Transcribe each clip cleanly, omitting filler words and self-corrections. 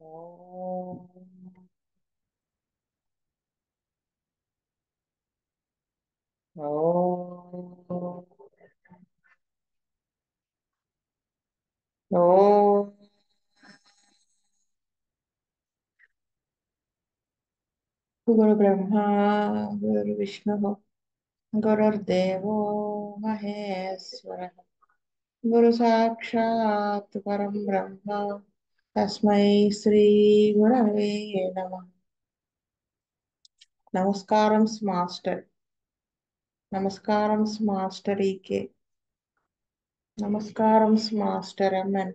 Oh, oh, oh. Guru Brahma, Guru Vishnu, Guru Devo Maheswara, Guru Sakshat Param Brahma, Tasmai Sri Gurave Namah. Namaskaram, Master. Namaskaram, Master EK. Namaskaram, Master MN.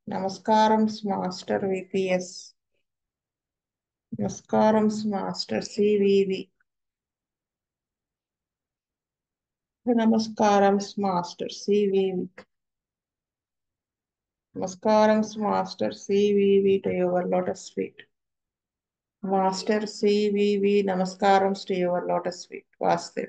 Namaskaram, Master VPS. Namaskaram, Master CVV. Namaskaram, Master CVV. Namaskaram, Master CVV to your lotus feet. Master CVV, Namaskaram to your lotus feet. Vaste.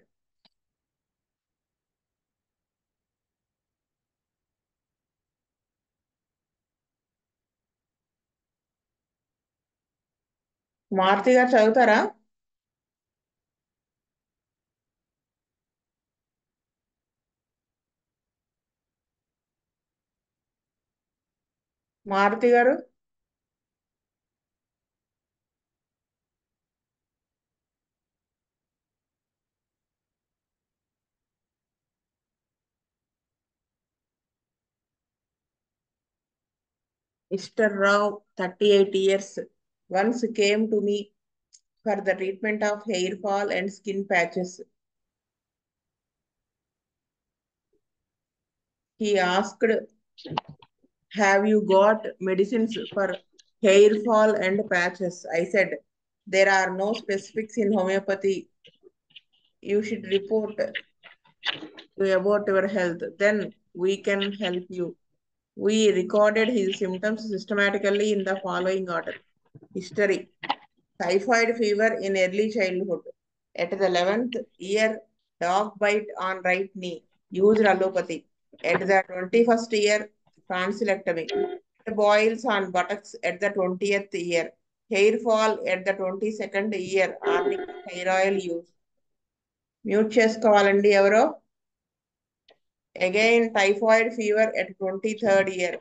Maruti గారు చదువుతారా? మారుతి గారు Mr. Rao, 38 years, once came to me for the treatment of hair fall and skin patches. He asked, have you got medicines for hair fall and patches? I said, there are no specifics in homeopathy. You should report about your health. Then we can help you. We recorded his symptoms systematically in the following order. History. Typhoid fever in early childhood. At the 11th year, dog bite on right knee. Used allopathy. At the 21st year, tonsillectomy. Boils on buttocks at the 20th year. Hair fall at the 22nd year. Arnica hair oil use. Mute చేసుకోవాలండి ఎవరో. Again, typhoid fever at 23rd year.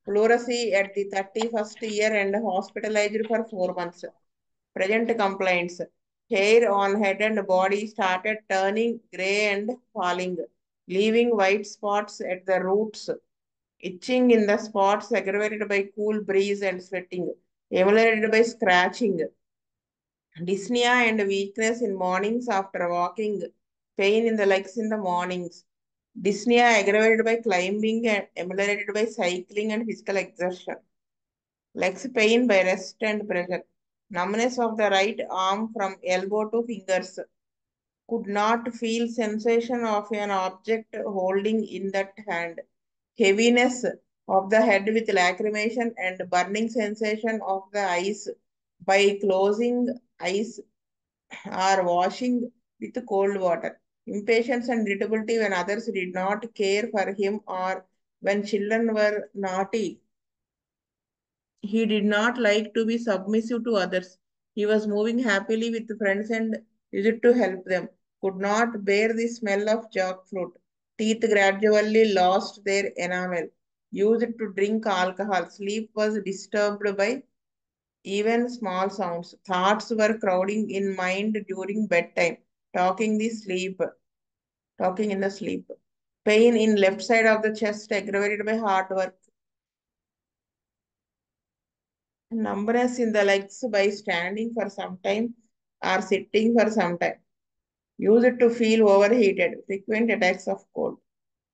Pleurisy at the 31st year and hospitalized for 4 months. Present complaints. Hair on head and body started turning gray and falling, leaving white spots at the roots. Itching in the spots aggravated by cool breeze and sweating, emulated by scratching. Dyspnea and weakness in mornings after walking, pain in the legs in the mornings. Dyspnea aggravated by climbing and ameliorated by cycling and physical exertion. Legs pain by rest and pressure. Numbness of the right arm from elbow to fingers. Could not feel sensation of an object holding in that hand. Heaviness of the head with lacrimation and burning sensation of the eyes by closing eyes or washing with cold water. Impatience and irritability when others did not care for him or when children were naughty. He did not like to be submissive to others. He was moving happily with friends and used to help them. Could not bear the smell of jackfruit. Teeth gradually lost their enamel. Used to drink alcohol. Sleep was disturbed by even small sounds. Thoughts were crowding in mind during bedtime. Talking the sleep. Talking in the sleep. Pain in left side of the chest aggravated by hard work. Numbness in the legs by standing for some time or sitting for some time. Use it to feel overheated. Frequent attacks of cold.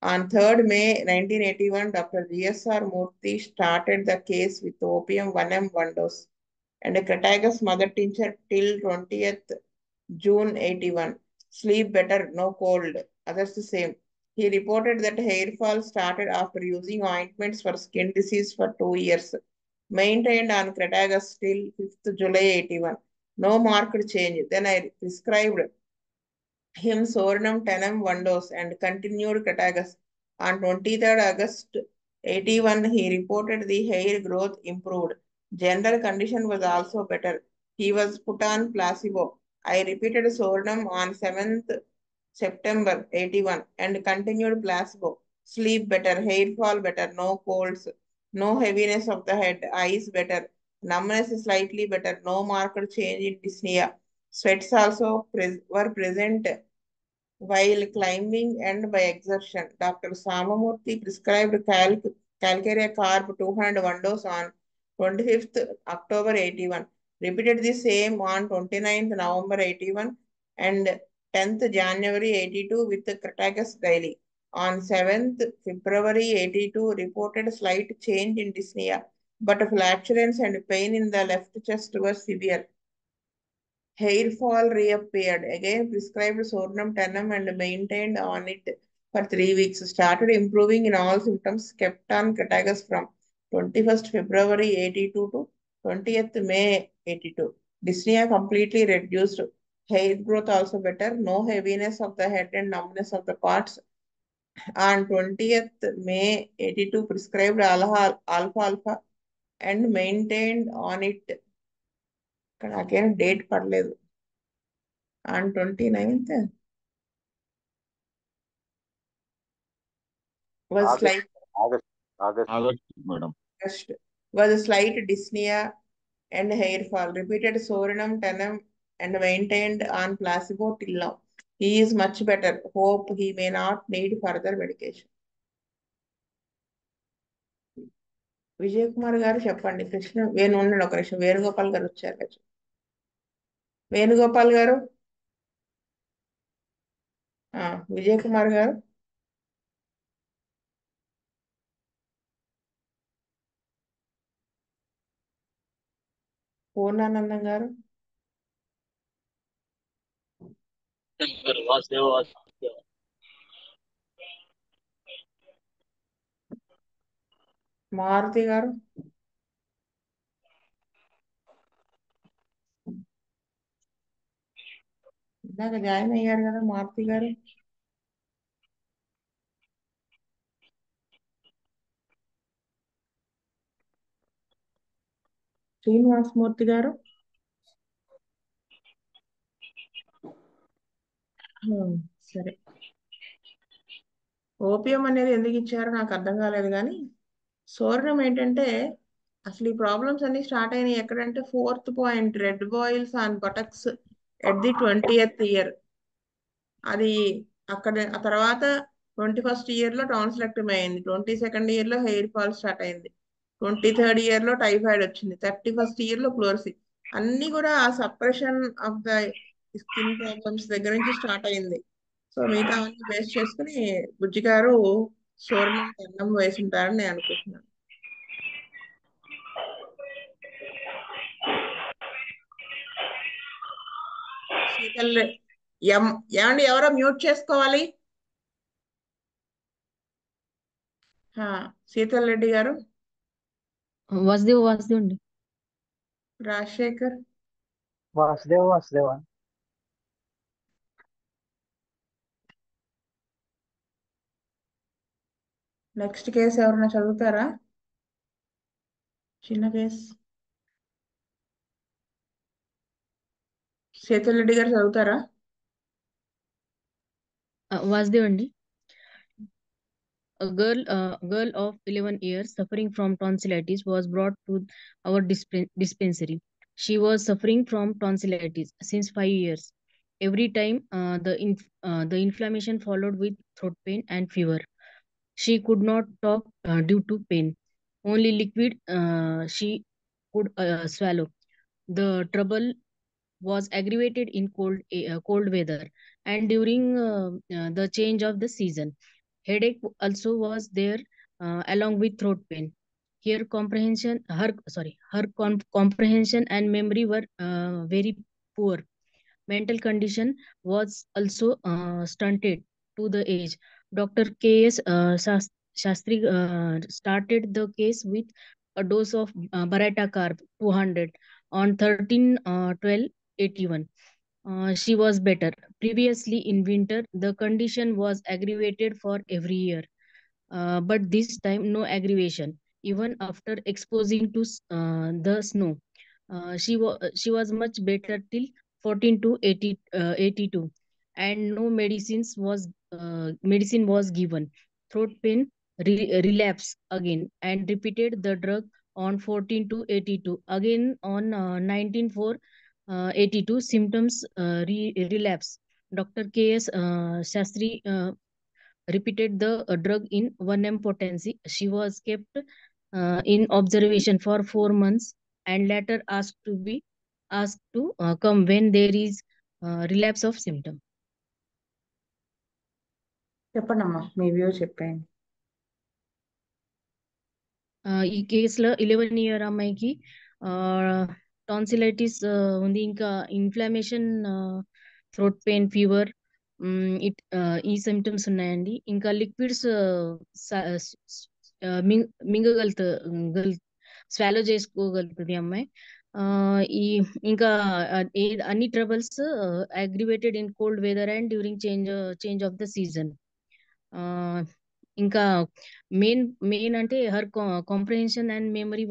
On 3rd May 1981, Dr. GSR Murthy started the case with opium 1M 1 dose and a Crataegus mother tincture till 20th June 81. Sleep better, no cold. Others the same. He reported that hair fall started after using ointments for skin disease for 2 years. Maintained on Crataegus till 5th July 81. No marked change. Then I prescribed him Soranum tenem 1 dose and continued Crataegus. On 23rd August 81, he reported the hair growth improved. General condition was also better. He was put on placebo. I repeated Sornam on 7th September 81 and continued placebo. Sleep better, hair fall better, no colds, no heaviness of the head, eyes better, numbness slightly better, no marked change in dyspnea. Sweats also were present while climbing and by exertion. Dr. Samamurthy prescribed calcarea carb 201 dose on 25th October 81. Repeated the same on 29th November 81 and 10th January 82 with Cratagus daily. On 7th February 82, reported slight change in dyspnea, but flatulence and pain in the left chest were severe. Hair fall reappeared. Again prescribed Sornum Tenum and maintained on it for 3 weeks. Started improving in all symptoms. Kept on Cratagus from 21st February 82 to 20th May 82. Dyspnea completely reduced. Hair growth also better. No heaviness of the head and numbness of the parts. On 20th May 82 prescribed alpha alpha and maintained on it. Again date పడలేదు. On 29th was slight August, madam. was a slight dyspnea and hair fall. Repeated Soranum tenum and maintained on placebo till now. He is much better. Hope he may not need further medication. Vijay Kumar గారు చెప్పండి. కృష్ణ వేణు ఉన్నాడు ఒక నిమిషం. వేణుగోపాల్ గారు వచ్చారు. వేణుగోపాల్ గారు, విజయ్ కుమార్ గారు, పూర్ణానందం గారు, మారుతి గారు, ఇందాక జాయిన్ అయ్యారు కదా మారుతి గారు. శ్రీనివాసమూర్తి గారు, సరే. ఓపియం అనేది ఎందుకు ఇచ్చారో నాకు అర్థం కాలేదు, కానీ సోర్ణం ఏంటంటే అసలు ఈ ప్రాబ్లమ్స్ అన్ని స్టార్ట్ అయినాయి ఎక్కడంటే 4th point red boils on buttocks at the 20th year. అది అక్కడ ఆ తర్వాత 21st ఇయర్ లో టాన్సిలెక్టమీ అయింది. 22nd ఇయర్ లో హెయిర్ ఫాల్ స్టార్ట్ అయింది. 23rd ఇయర్ లో టైఫాయిడ్ వచ్చింది. 31st ఇయర్ లో ఫ్లోరసీ. అన్ని కూడా ఆ suppression of the skin problems దగ్గర నుంచి స్టార్ట్ అయింది. సో మిగతా అవన్నీ బేస్ చేసుకుని బుజ్జి గారు సోర్ణం అన్నం వేసి ఉంటారని నేను అనుకుంటున్నాను. శీతల్ ఏమండి, ఎవరో మ్యూట్ చేసుకోవాలి. శీతల్ రెడ్డి గారు, వాసుదేవ్ అండి. రాజశేఖర్, వాసుదేవ. నెక్స్ట్ కేసు ఎవరైనా చదువుతారా? చిన్న కేసు శీతల్ రెడ్డి గారు చదువుతారా? వాసుదేవ్ అండి. A girl of 11 years suffering from tonsillitis was brought to our dispensary. She was suffering from tonsillitis since 5 years. Every time the inflammation followed with throat pain and fever. She could not talk due to pain. Only liquid she could swallow. The trouble was aggravated in cold weather and during the change of the season. Headache also was there along with throat pain. Her comprehension and memory were very poor. Mental condition was also stunted to the age. Dr. K.S. Shastri started the case with a dose of Barata carb 200 on 13/12/81. She was better. Previously in winter, the condition was aggravated for every year. but this time no aggravation. Even after exposing to the snow, she was much better till 14 to 82, and no medicine was given. Throat pain relapse again and repeated the drug on 14 to 82. Again on 19/4/82 symptoms relapse. Dr. K.S. Shastri repeated the drug in 1M potency. She was kept in observation for 4 months and later asked to come when there is relapse of symptom. చెప్పండమ్మా మీ view చెప్పండి. ఈ కేసులో 11 year అమ్మాయికి tonsillitis ఉంది, ఇంకా inflammation, throat pain, fever, ఈ symptoms ఉన్నాయండి. ఇంకా లిక్విడ్స్ స్వాలో చేసుకోగలుగుతుంది అమ్మాయి. ఈ ఇంకా అన్ని troubles aggravated in cold weather and during change of the season. ఇంకా మెయిన్ అంటే her comprehension and memory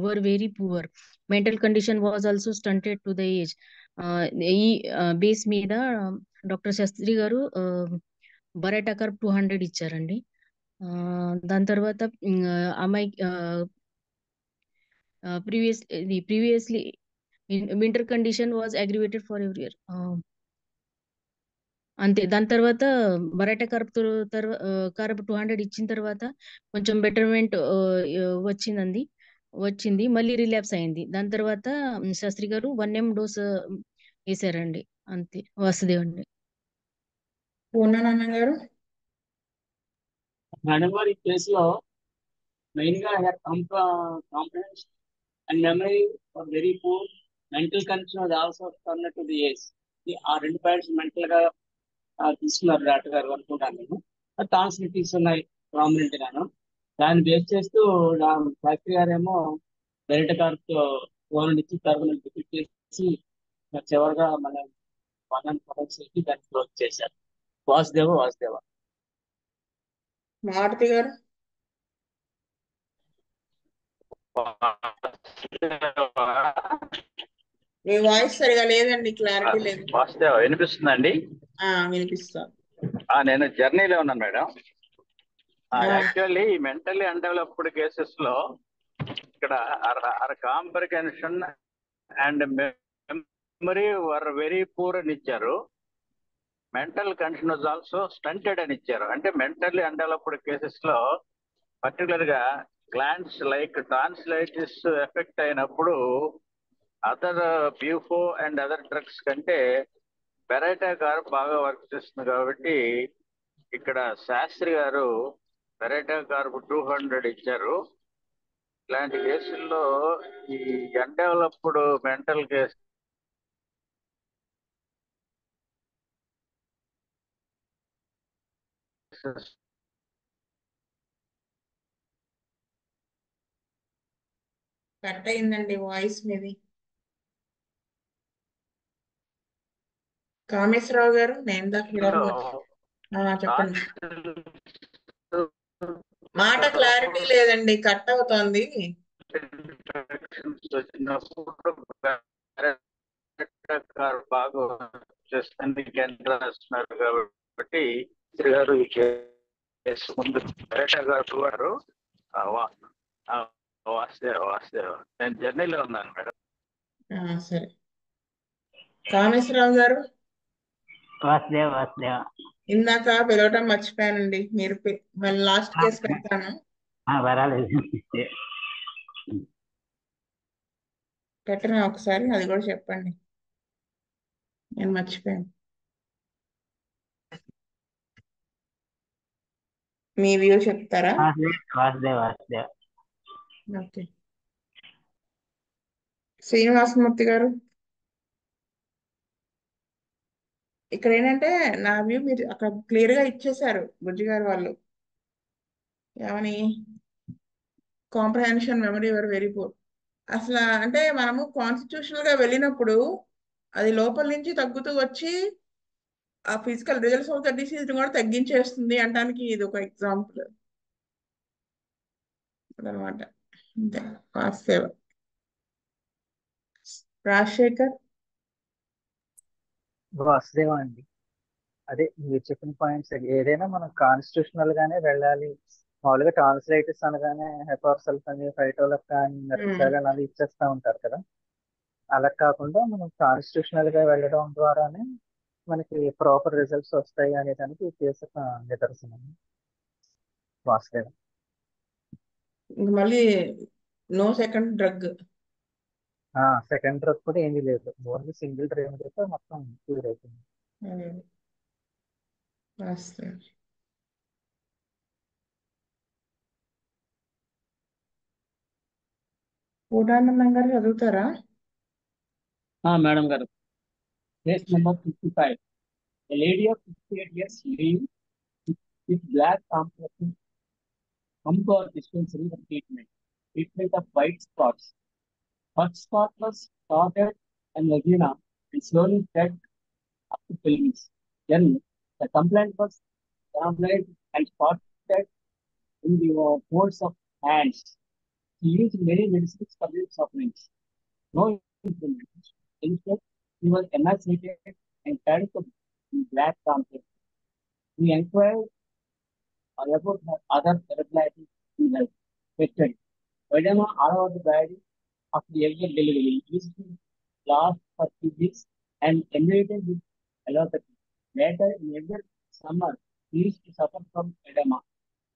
were very poor. Mental condition was also stunted to the age. ఈ బేస్ మీద డాక్టర్ శాస్త్రి గారు బరాటాకర్ 200 ఇచ్చారండి. దాని తర్వాత అమ్మాయి previously winter condition was aggravated for every year. అంతే. దాని తర్వాత బరాటా కరప్ 200 ఇచ్చిన తర్వాత కొంచెం బెటర్మెంట్ వచ్చింది, మళ్ళీ రిలాప్స్ అయింది. దాని తర్వాత శాస్త్రి గారు 1M డోస్ వేసారండి. అంతే. వాసుదేవ్ అండి. పూర్ణనాన్న గారు. మేడం గారు, ఈ కేసులో మెయిన్ గా comprehension and memory for very poor, mental condition was also turn to the age. ఆ 2 పాయింట్స్ మెంటల్ గా తీసుకున్నారు డాక్టర్ గారు అనుకుంటాను నేను. టాన్సిలిటీస్ ఉన్నాయి ప్రామినెంట్ గాను. దాన్ని బేస్ చేస్తూ శాస్త్రి గారేమో డైరెక్ట్ కార్తో ఫోన్ ఇచ్చి తరఫున డిఫిట్ చేసి చివరిగా మన వన్ చేసి దాన్ని క్లోజ్ చేశారు. వాసుదేవ. మారుతి గారు. మీ వాయిస్ సరిగా లేదండి, క్లారిటీ లేదు. వాసుదేవ వినిపిస్తుందండి? వినిపిస్తా. నేను జర్నీలో ఉన్నాను madam. Actually mentally undeveloped cases లో ఇక్కడ comprehension and memory were very poor అని ఇచ్చారు. Mental condition was also stunted అని ఇచ్చారు. అంటే మెంటల్లీ అన్డెవలప్డ్ కేసెస్ లో పర్టికులర్ గా గ్లాండ్స్ లైక్ టాన్సిలైటిస్ ఎఫెక్ట్ అయినప్పుడు అదర్ బ్యూఫో అండ్ అదర్ డ్రగ్స్ కంటే బెరాటాకార్ బాగా వర్క్ చేస్తుంది. కాబట్టి ఇక్కడ శాస్త్రి గారు బెరాటాకార్ 200 ఇచ్చారు. ఇలాంటి కేసుల్లో ఈ అన్డెవలప్డ్ మెంటల్ కేసు కట్ అయిందండి వాయిస్ మీది. కామేశ్వరరావు గారు. నేను చెప్పండి. మాట క్లారిటీ లేదండి, కట్ అవుతోంది. బాగా రాస్తున్నారు కాబట్టి గారు ముందు గారు వాసుదేవ. నేను జర్నీలో ఉన్నాను మేడం. సరే. కామేశ్వరరావు గారు. వాసుదేవ. ఇందాక పిలవటం మర్చిపోయానండి, మీరు మళ్ళీ లాస్ట్ కేసు పెడతాను. పెట్టనా ఒకసారి, అది కూడా చెప్పండి, నేను మర్చిపోయాను. మీ వ్యూ చెప్తారా? ఓకే. శ్రీనివాసమూర్తి గారు. ఇక్కడ ఏంటంటే నా వ్యూ మీరు అక్కడ క్లియర్ గా ఇచ్చేసారు బుజ్జి గారు వాళ్ళు. ఏమని comprehension, memory were very poor. అసలు అంటే మనము కాన్స్టిట్యూషనల్ గా వెళ్ళినప్పుడు అది లోపల నుంచి తగ్గుతూ వచ్చి ఆ physical results of the disease కూడా తగ్గించేస్తుంది అనడానికి ఇది ఒక ఎగ్జాంపుల్. అనమాట. అంతే. వాసుదేవ. రాజశేఖర్. వాసుదేవ అండి. అదే మీరు చెప్పిన పాయింట్స్ ఏదైనా మనం కాన్స్టిట్యూషనల్ గానే వెళ్ళాలి. మామూలుగా టాన్సిలైటిస్ అనగానే హెపార్సల్ఫ్ అని ఫైటోలక్ అని మెట్రిక్సాల్ అది ఇచ్చేస్తా ఉంటారు కదా. అలా కాకుండా మనం కాన్స్టిట్యూషనల్ గా వెళ్ళడం ద్వారానే మనకి ప్రాపర్ రిజల్ట్స్ వస్తాయి అనే దానికి ఈ కేసు ఒక నిదర్శనం. వాసుదేవ. ఇంక మళ్ళీ no second drug. Second drug కూడా ఏమీ లేదు, ఓన్లీ సింగిల్ రెమెడీతో మొత్తం క్యూర్ అవుతుంది. వాసుదేవ. పూర్ణానందం గారు చదువుతారా? మేడం గారు, case number 55. A lady of 58 years living with black complexion come to our dispensary for treatment. Treatment of white spots. First spot was started and vagina and slowly spread up to pelvis. Then the complaint was damaged and spotted in the folds of hands. She used many medicines for these sufferings. No improvement. Instead, he was emaciated and carried to black complex. We inquired about her other irregularities in health. Question: edema all over the body after every delivery used to last for 2 weeks and emulated with allopathy. Later, in every summer, he used to suffer from edema.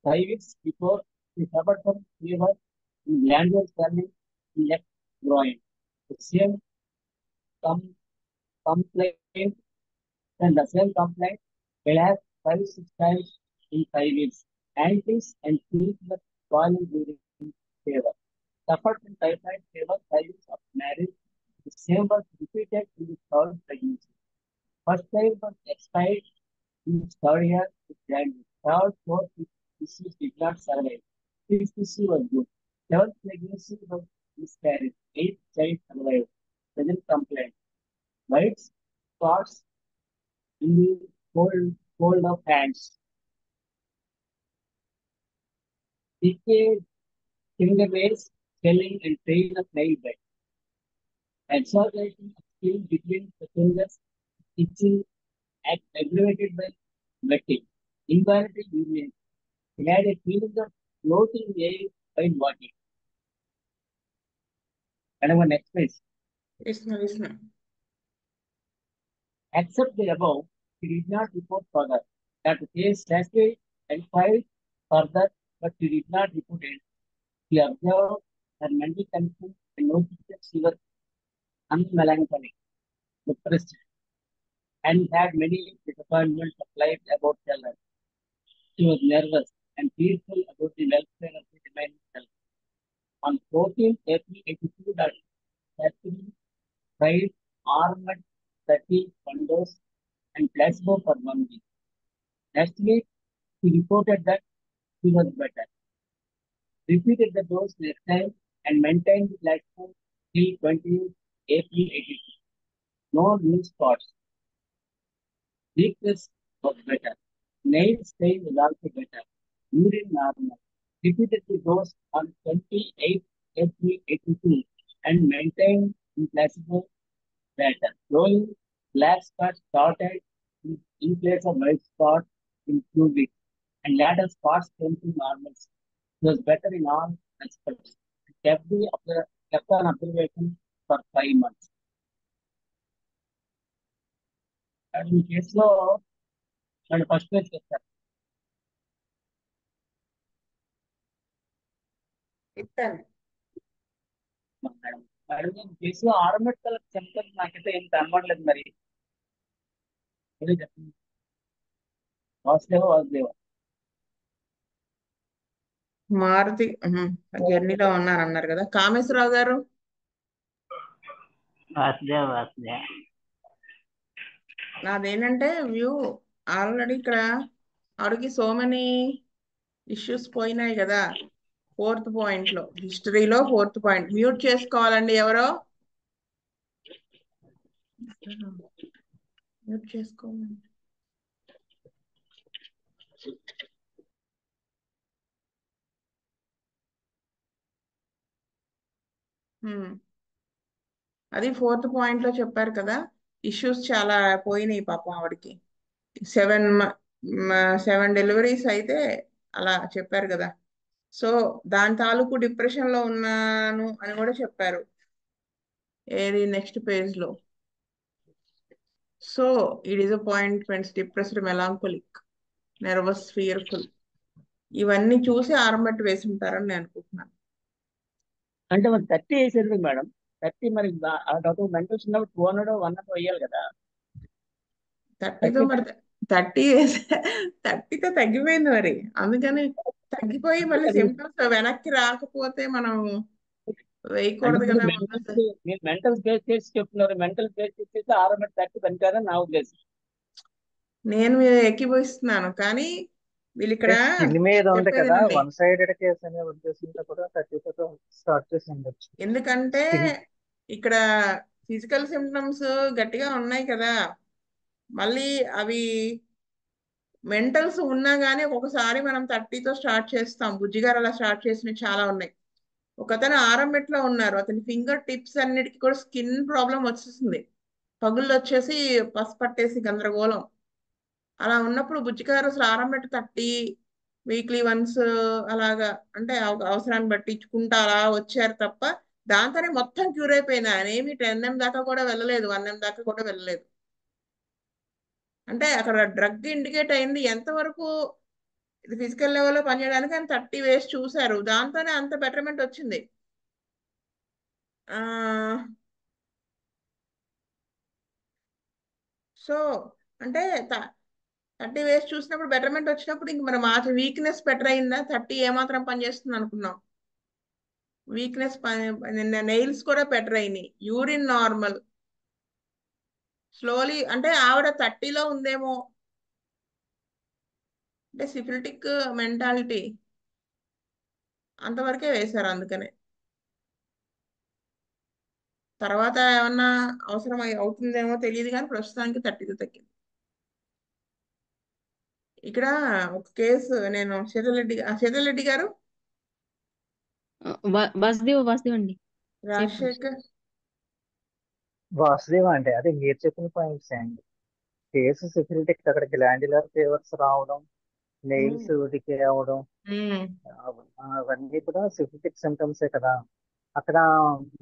5 weeks before, he suffered from fever and glandular swelling in left groin. The same com- complaint and the same complaint will have 5-6 times in 5 weeks. Antis and feels the boiling during fever. Suffered from typhoid fever 5 weeks of marriage. The same was repeated in the third pregnancy. First child was expired in the third year with granddaughter. Third, fourth issues did not survive. Fifth issue was good. Seventh pregnancy was miscarried. Eighth child survived. Present complaint: white spots in the fold of hands. Decayed fingernails, swelling and pain of nail bed. Exaggeration of skin between the fingers, itching, aggravated by wetting. Involuntary urination. He had a feeling of floating air while walking. And our next page. Listen. Except the above, he did not report further. That the case Saskia inquired further, but he did not report it. He observed her mental condition and noticed that she was unmelancholic, depressed, and had many disappointments of life about her life. She was nervous and fearful about the welfare of the remaining health. On 14th April 82, that Saskia tried armored 30 condos and placebo for 1 week. Next week, he reported that he was better. Repeated the dose next time and maintained the platform till 20th April 82. No new spots. Weakness was better. Nail stain was also better. Urine normal. Repeated the dose on 28th April 82 and maintained the placebo better. Slowly, black spots started in place of white spots in 2 weeks, and later spots came to normal. It was better in all aspects. Kept on observation for 5 months. And in case లో మన first page చేస్తారు ఇస్తాను. Madam. Madam ఈ కేసులో ఆర్మెట్ colour చెంతలు నాకైతే ఏం కనబడలేదు మరి. ఏదో చెప్పింది వాసుదేవ. మారుతి జర్నీలో ఉన్నారన్నారు కదా. కామేశ్వరరావు గారు. వాసుదేవ. నాదేంటంటే వ్యూ ఆల్రెడీ ఇక్కడ ఆవిడకి సో మెనీ ఇష్యూస్ పోయినాయి కదా. 4th పాయింట్ లో, హిస్టరీలో 4th పాయింట్. మ్యూట్ చేసుకోవాలండి ఎవరో. మ్యూట్ చేసుకోవాలండి. ఉమ్. అది 4th పాయింట్ లో చెప్పారు కదా, ఇష్యూస్ చాలా పోయినాయి పాపం ఆవిడకి. 7 డెలివరీస్ అయితే అలా చెప్పారు కదా. సో దాని తాలూకు డిప్రెషన్ లో ఉన్నాను అని కూడా చెప్పారు. ఏది నెక్స్ట్ పేజ్ లో. సో ఈ డిసప్పాయింట్మెంట్స్, డిప్రెస్డ్, మెలాంకోలిక్, నెర్వస్, ఫియర్ఫుల్, ఇవన్నీ చూసి ఆరంభట్టు వేసి ఉంటారని నేను అనుకుంటున్నాను. అంటే మరి 30 వేసేది మేడం. 30 మరి మెంటల్స్ ఉన్నప్పుడు 200 100 వేయాలి కదా. 30తో మరి 30 30తో తగ్గిపోయింది మరి. అందుకని తగ్గిపోయి మళ్ళీ సిమ్టమ్స్ వెనక్కి రాకపోతే మనం వేయకూడదు కదా ముందు. మీరు మెంటల్ బేస్ చేసి చెప్తున్నారు. మెంటల్ బేస్ చేసి ఆరోగ్యం 30 పనికారని నా ఉద్దేశం. నేను మీరు ఎక్కిపోయిస్తున్నాను కానీ వీళ్ళు ఇక్కడ స్కిన్ మీద ఉంది చెప్పేది కదా, వినండి. 1 సైడెడ్ కేసు అనే ఉద్దేశంతో కూడా 30తో స్టార్ట్ చేసి ఉండొచ్చు. ఎందుకంటే Skin- ఇక్కడ ఫిజికల్ సిమ్టమ్స్ గట్టిగా ఉన్నాయి కదా, మళ్ళీ అవి మెంటల్స్ ఉన్నా గానీ ఒకసారి మనం 30తో స్టార్ట్ చేస్తాం. బుజ్జిగారు అలా స్టార్ట్ చేసినవి చాలా ఉన్నాయి. ఒకతను ఆరంభట్లో ఉన్నారు, అతని ఫింగర్ టిప్స్ అన్నిటికీ కూడా స్కిన్ ప్రాబ్లం వచ్చేసింది. పగుళ్ళు వచ్చేసి పసు పట్టేసి గందరగోళం. అలా ఉన్నప్పుడు బుజ్జిగారు అసలు ఆరంభట్టు 30 వీక్లీ వన్స్ అలాగా, అంటే అవసరాన్ని బట్టి ఇచ్చుకుంటా అలా వచ్చారు తప్ప దాంతోనే మొత్తం క్యూర్ అయిపోయింది. ఆయన ఏమి 10M దాకా కూడా వెళ్ళలేదు, 1M దాకా కూడా వెళ్ళలేదు. అంటే అక్కడ డ్రగ్ ఇండికేట్ అయింది ఎంతవరకు ఇది ఫిజికల్ లెవెల్లో పనిచేయడానికి. ఆయన 30 వేసి చూశారు, దాంతోనే అంత బెటర్మెంట్ వచ్చింది. సో అంటే 30 వేసి చూసినప్పుడు బెటర్మెంట్ వచ్చినప్పుడు ఇంక మనం ఆ వీక్నెస్ బెటర్ అయిందా, 30 ఏమాత్రం పనిచేస్తుంది అనుకున్నాం. వీక్నెస్ నెయిల్స్ కూడా బెటర్ అయినాయి, యూరిన్ నార్మల్. స్లోలీ అంటే ఆవిడ 30లో ఉందేమో, అంటే సిఫిలిటిక్ మెంటాలిటీ అంతవరకే వేశారు. అందుకనే తర్వాత ఏమన్నా అవసరం అవుతుందేమో తెలియదు కానీ ప్రస్తుతానికి 30తో తగ్గింది. ఇక్కడ ఒక కేసు నేను శీతలరెడ్డి గారు, వాసుదేవ్ అండి. రాజశేఖర్, వాసుదేవ అంటే అదే మీరు చెప్పిన పాయింట్స్ అండి. కేసు సిఫిలిటిక్, అక్కడ గ్లాండ్యులర్ ఫీవర్స్ రావడం, నెయిల్స్ డికే అవడం, అవన్నీ కూడా సిఫిలిటిక్ సిమ్టమ్సే కదా. అక్కడ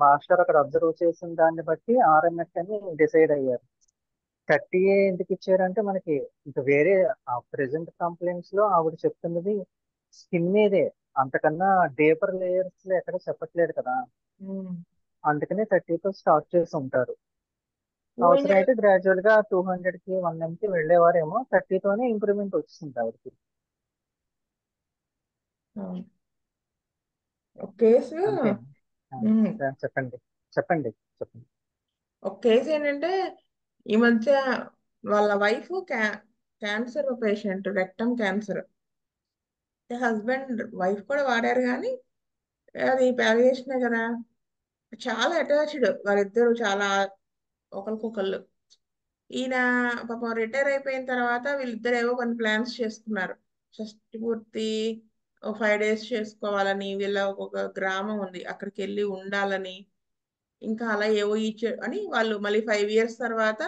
మాస్టర్ అక్కడ అబ్జర్వ్ చేసిన దాన్ని బట్టి ఆర్ఎంఎస్ అని డిసైడ్ అయ్యారు. 30 ఎందుకు ఇచ్చారంటే మనకి ఇంకా వేరే ప్రెసెంట్ కంప్లైంట్స్ లో ఆవిడ చెప్తున్నది స్కిన్ మీదే, అంతకన్నా డీపర్ లేయర్స్ లో ఎక్కడ చెప్పట్లేదు కదా. అందుకనే 30తో స్టార్ట్ చేసి ఉంటారు. అవసరమైతే గ్రాడ్యువల్ గా 200కి 1Mకి వెళ్ళేవారేమో, 30తోనే ఇంప్రూవ్మెంట్ వచ్చింది ఆవిడకి. ఒక కేసు అంతే. చెప్పండి చెప్పండి చెప్పండి. ఒక కేసు ఏంటంటే ఈ మధ్య వాళ్ళ wife cancer patient, rectum cancer. Husband wife కూడా వాడారు కానీ అది ప్యాలియేషనే కదా, చాలా అటాచ్డ్ వాళ్ళిద్దరు, చాలా ఒకరికొకళ్ళు. ఈయన పాపం రిటైర్ అయిపోయిన తర్వాత వీళ్ళిద్దరు ఏవో కొన్ని ప్లాన్స్ చేసుకున్నారు. షష్టి పూర్తి 5 days చేసుకోవాలని, వీళ్ళ ఒక గ్రామం ఉంది అక్కడికి వెళ్ళి ఉండాలని, ఇంకా అలా ఏవో అని వాళ్ళు మళ్ళీ 5 years తర్వాత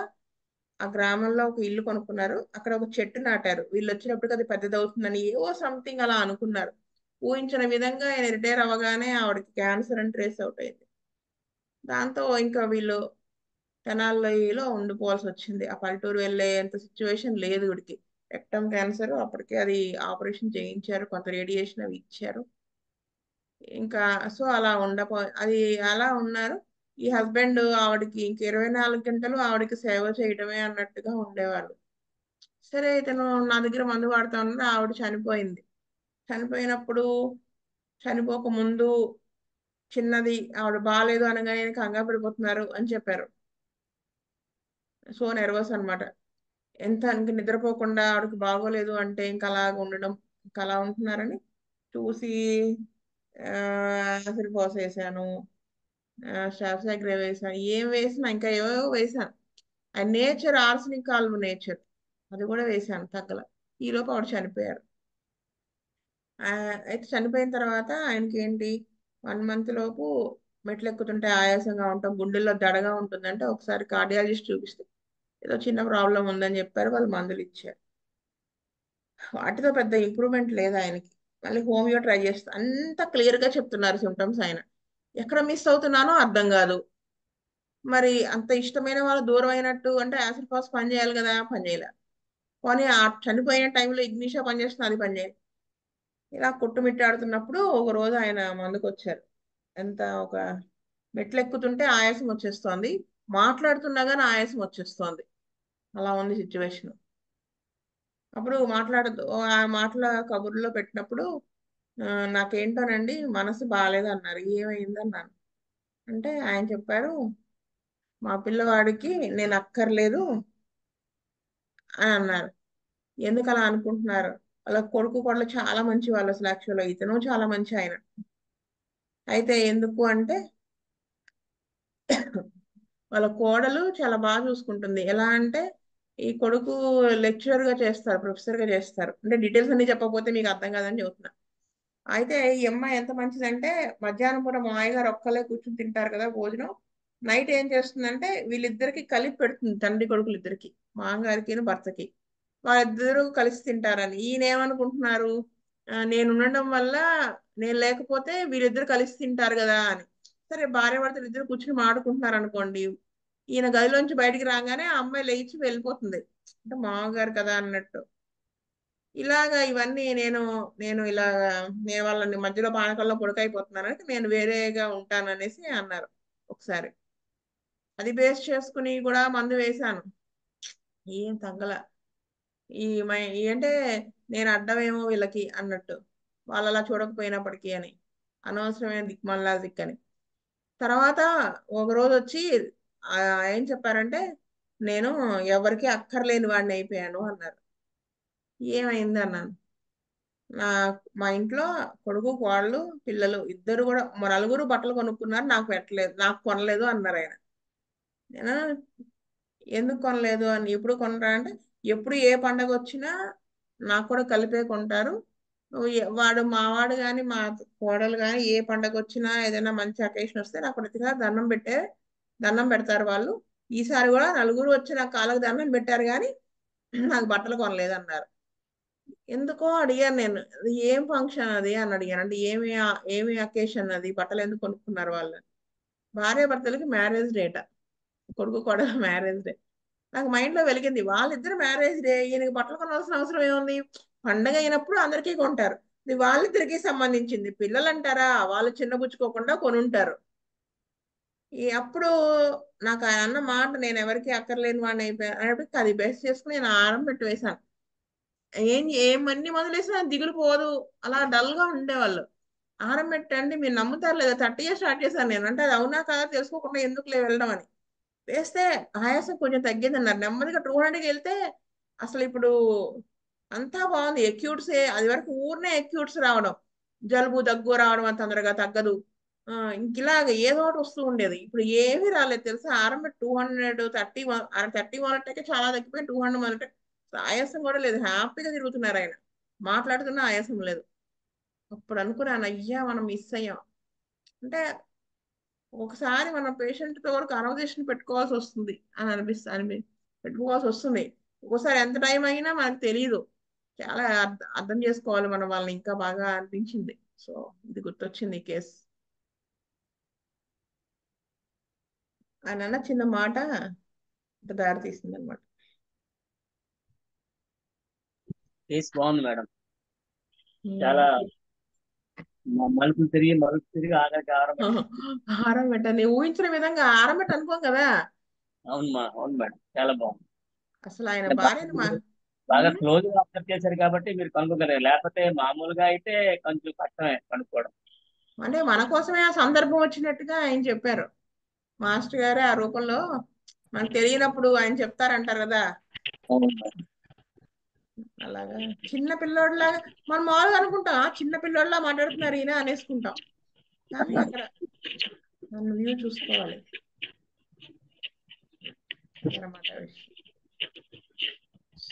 ఆ గ్రామంలో ఒక ఇల్లు కొనుక్కున్నారు. అక్కడ ఒక చెట్టు నాటారు. వీళ్ళు వచ్చినప్పటికి అది పెద్దదవుతుందని ఏవో సంథింగ్ అలా అనుకున్నారు. ఊహించిన విధంగా ఆయన రిటైర్ అవ్వగానే ఆవిడకి క్యాన్సర్ అని ట్రేస్ అవుట్ అయింది. దాంతో ఇంకా వీళ్ళు తెనాలిలో ఉండిపోవాల్సి వచ్చింది. ఆ పల్లెటూరు వెళ్ళేంత సిచ్యువేషన్ లేదు వీడికి. రెక్టమ్ క్యాన్సర్, అప్పటికే అది ఆపరేషన్ చేయించారు, కొంత రేడియేషన్ అవి ఇచ్చారు. ఇంకా సో అలా అది అలా ఉన్నారు. ఈ హస్బెండ్ ఆవిడకి ఇంక 24 గంటలు ఆవిడకి సేవ చేయడమే అన్నట్టుగా ఉండేవాళ్ళు. సరే ఇతను నా దగ్గర మందు వాడుతా ఉన్నారు, ఆవిడ చనిపోయింది. చనిపోయినప్పుడు చనిపోక ముందు చిన్నది ఆవిడ బాగాలేదు అనగానే కంగారు పడిపోతున్నారు అని చెప్పారు. సో నెర్వస్ అనమాట. ఎంత ఇంక నిద్రపోకుండా ఆవిడకి బాగోలేదు అంటే ఇంకా అలాగ ఉండడం, ఇంకా అలా ఉంటున్నారని చూసి యాసిడ్ పోసేసాను, స్టాఫ్సాగ్రే వేసాను, ఏం వేసినా ఇంకా ఏవో వేసాను. ఆ నేచర్ ఆర్సనిక్ కాల్వ్ నేచర్ అది కూడా వేసాను, తగ్గల. ఈలోపు ఆవిడ చనిపోయారు. అయితే చనిపోయిన తర్వాత ఆయనకి ఏంటి 1 month లోపు మెట్లు ఎక్కుతుంటే ఆయాసంగా ఉంటాం, గుండెల్లో దడగా ఉంటుందంటే ఒకసారి కార్డియాలజిస్ట్ చూపిస్తే ఏదో చిన్న ప్రాబ్లం ఉందని చెప్పారు, వాళ్ళు మందులు ఇచ్చారు. వాటితో పెద్ద ఇంప్రూవ్మెంట్ లేదు ఆయనకి. మళ్ళీ హోమియో ట్రై చేస్తే అంత క్లియర్గా చెప్తున్నారు సిమ్టమ్స్. ఆయన ఎక్కడ మిస్ అవుతున్నానో అర్థం కాదు. మరి అంత ఇష్టమైన వాళ్ళు దూరం అయినట్టు అంటే యాసిడ్ ఫాస్ పని చేయాలి కదా, పని చేయలే. పోనీ ఆ చనిపోయిన టైంలో ఇగ్నిషా పని చేస్తున్నా, అది పని చేయాలి. ఇలా కొట్టుమిట్టాడుతున్నప్పుడు ఒక రోజు ఆయన మందుకు వచ్చారు. ఎంత ఒక మెట్లు ఎక్కుతుంటే ఆయాసం వచ్చేస్తోంది, మాట్లాడుతున్నా కానీ ఆయాసం వచ్చేస్తోంది, అలా ఉంది సిచ్యువేషన్. అప్పుడు మాట్లాడదు ఆ మాటల కబుర్లో పెట్టినప్పుడు నాకేంటోనండి మనసు బాగాలేదు అన్నారు. ఏమైంది అన్నాను. అంటే ఆయన చెప్పారు, మా పిల్లవాడికి నేను అక్కర్లేదు అని అన్నారు. ఎందుకు అలా అనుకుంటున్నారు? వాళ్ళ కొడుకు కోడలు చాలా మంచి వాళ్ళు, అసలు యాక్చువల్గా ఇతను చాలా మంచి ఆయన. అయితే ఎందుకు అంటే వాళ్ళ కోడలు చాలా బాగా చూసుకుంటుంది. ఎలా అంటే ఈ కొడుకు లెక్చరర్ గా చేస్తారు, ప్రొఫెసర్ గా చేస్తారు. అంటే డీటెయిల్స్ అన్ని చెప్పకపోతే మీకు అర్థం కాదని చెబుతున్నా. అయితే ఈ అమ్మాయి ఎంత మంచిదంటే మధ్యాహ్నం పూట మా మామయ్య గారు ఒక్కలే కూర్చుని తింటారు కదా భోజనం, నైట్ ఏం చేస్తుందంటే వీళ్ళిద్దరికి కలిపి పెడుతుంది, తండ్రి కొడుకులు ఇద్దరికి, మామగారికి భర్తకి. వాళ్ళిద్దరూ కలిసి తింటారని. ఈయన ఏమనుకుంటున్నారు, నేను ఉండడం వల్ల, నేను లేకపోతే వీళ్ళిద్దరు కలిసి తింటారు కదా అని. సరే భార్య భర్తలు ఇద్దరు కూర్చుని మాడుకుంటున్నారు అనుకోండి, ఈయన గదిలోంచి బయటికి రాగానే ఆ అమ్మాయి లేచి వెళ్ళిపోతుంది, అంటే మామగారు కదా అన్నట్టు. ఇలాగా ఇవన్నీ నేను నేను ఇలాగా నేను వాళ్ళని మధ్యలో పానకంలో పొడకైపోతున్నానంటే నేను వేరేగా ఉంటాననేసి అన్నారు ఒకసారి. అది బేస్ చేసుకుని కూడా మందు వేశాను, ఏం తగ్గల. అంటే నేను అడ్డమేమో వీళ్ళకి అన్నట్టు, వాళ్ళు అలా చూడకపోయినప్పటికీ అని, అనవసరమైన దిక్మల్లా దిక్కని. తర్వాత ఒక రోజు వచ్చి ఆ, ఏం చెప్పారంటే నేను ఎవరికి అక్కర్లేని వాడిని అయిపోయాను అన్నారు. ఏమైంది అన్నాను. నా మా ఇంట్లో కొడుకు కోడలు పిల్లలు ఇద్దరు కూడా నలుగురు బట్టలు కొనుక్కున్నారు, నాకు పెట్టలేదు, నాకు కొనలేదు అన్నారు ఆయన. నేను ఎందుకు కొనలేదు అని, ఎప్పుడు కొనరా అంటే ఎప్పుడు ఏ పండగ వచ్చినా నాకు కూడా కలిపే కొంటారు. వాడు మావాడు కానీ మా కోడలు కానీ ఏ పండగ వచ్చినా ఏదైనా మంచి అకేషన్ వస్తే నాకు ప్రతిగా దండం పెడతారు వాళ్ళు. ఈసారి కూడా నలుగురు వచ్చి నాకు కాళ్ళకు దండం పెట్టారు కానీ నాకు బట్టలు కొనలేదు అన్నారు. ఎందుకో అడిగాను నేను, అది ఏం ఫంక్షన్ అది అని అడిగాను. అంటే ఏమి అకేషన్ అది, బట్టలు ఎందుకు కొనుక్కున్నారు వాళ్ళు? భార్య భర్తలకి మ్యారేజ్ డేట, కొడుకు కోడలు మ్యారేజ్ డే. నాకు మైండ్ లో వెలిగింది, వాళ్ళిద్దరు మ్యారేజ్ డే, ఈయనకి బట్టలు కొనాల్సిన అవసరం ఏముంది? పండగ అయినప్పుడు అందరికీ కొంటారు, ఇది వాళ్ళిద్దరికి సంబంధించింది. పిల్లలు అంటారా, వాళ్ళు చిన్నబుచ్చుకోకుండా కొనుంటారు. అప్పుడు నాకు ఆయన అన్న మాట, నేను ఎవరికి అక్కర్లేని వాడిని అయిపోయాను అనేప్పటికి అది బేస్ చేసుకుని నేను ఆరం పెట్టి వేశాను. ఏమన్ని మొదలేసినా దిగులు పోదు, అలా డల్ గా ఉండేవాళ్ళు. ఆహారం పెట్టండి, మీరు నమ్ముతారు లేదా 30 స్టార్ట్ చేశాను నేను. అంటే అది అవునా కాదా తెలుసుకోకుండా ఎందుకులే వెళ్ళడం అని వేస్తే ఆయాసం కొంచెం తగ్గిందన్నారు. నెమ్మదిగా 200కి వెళ్తే అసలు ఇప్పుడు అంతా బాగుంది. అది వరకు ఊరినే ఎక్యూట్స్ రావడం, జలుబు దగ్గు రావడం, అంత తొందరగా తగ్గదు, ఇంకిలాగ ఏదో ఒకటి వస్తూ ఉండేది. ఇప్పుడు ఏమీ రాలేదు తెలుసా. ఆరంభ 230 మొదలెట్టాకే చాలా తగ్గిపోయి 200 మొదలెట్టే ఆయాసం కూడా లేదు, హ్యాపీగా తిరుగుతున్నారు ఆయన, మాట్లాడుతున్నా ఆయాసం లేదు. అప్పుడు అనుకున్నాను, అయ్యా మనం మిస్ అయ్యాం. అంటే ఒకసారి మన పేషెంట్ తో కూడా కాన్వర్సేషన్ పెట్టుకోవాల్సి వస్తుంది అని పెట్టుకోవాల్సి వస్తుంది. ఒక్కోసారి ఎంత టైం అయినా మనకు తెలియదు, చాలా అర్థం చేసుకోవాలి మనం వాళ్ళని, ఇంకా బాగా అనిపించింది. సో ఇది గుర్తొచ్చింది ఈ కేసు. ఆయన అన్న చిన్న మాట దారి తీసింది అనమాట. కేసు బాగుంది మేడం, చాలా మలుపులు తిరిగి ఆఖరికి ఆహారం పెట్టండి, ఊహించిన విధంగా ఆహారం పెట్టి అనుకోం కదా. అవును మేడం, చాలా బాగుంది. అసలు ఆయన భార్యని బాగా క్లోజ్ గా అబ్జర్వ్ చేశారు కాబట్టి మీరు కనుక్కోగలరు, లేకపోతే మామూలుగా అయితే కొంచెం కష్టమే కనుక్కోవడం. అంటే మన కోసమే ఆ సందర్భం వచ్చినట్టుగా ఆయన చెప్పారు. మాస్టర్ గారే ఆ రూపంలో మనకు తెలియనప్పుడు ఆయన చెప్తారంటారు కదా, అలాగా చిన్న పిల్లోడిలాగా మనం మామూలుగా అనుకుంటాం, చిన్న పిల్లోడిలా మాట్లాడుతున్నారు ఈయన అనేసుకుంటాం, కానీ అక్కడ నన్ను వ్యూ చూసుకోవాలి అన్నమాట విషయం.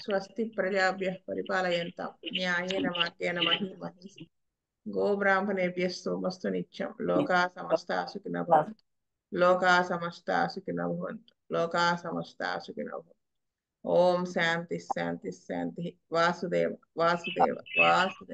స్వస్తి ప్రజాభ్య పరిపాలయంతాం న్యాయేన మార్గేణ మహీమహీ గో బ్రాహ్మణేభ్యస్తు మస్తు నిత్యం. లోకా సమస్త సుఖినో భవంతు. లోకా సమస్త సుఖినో భవంతు. లోకా సమస్త సుఖినో భవంతు. ఓం శాంతి శాంతి శాంతి. వాసుదేవ వాసుదేవ వాసుదేవ.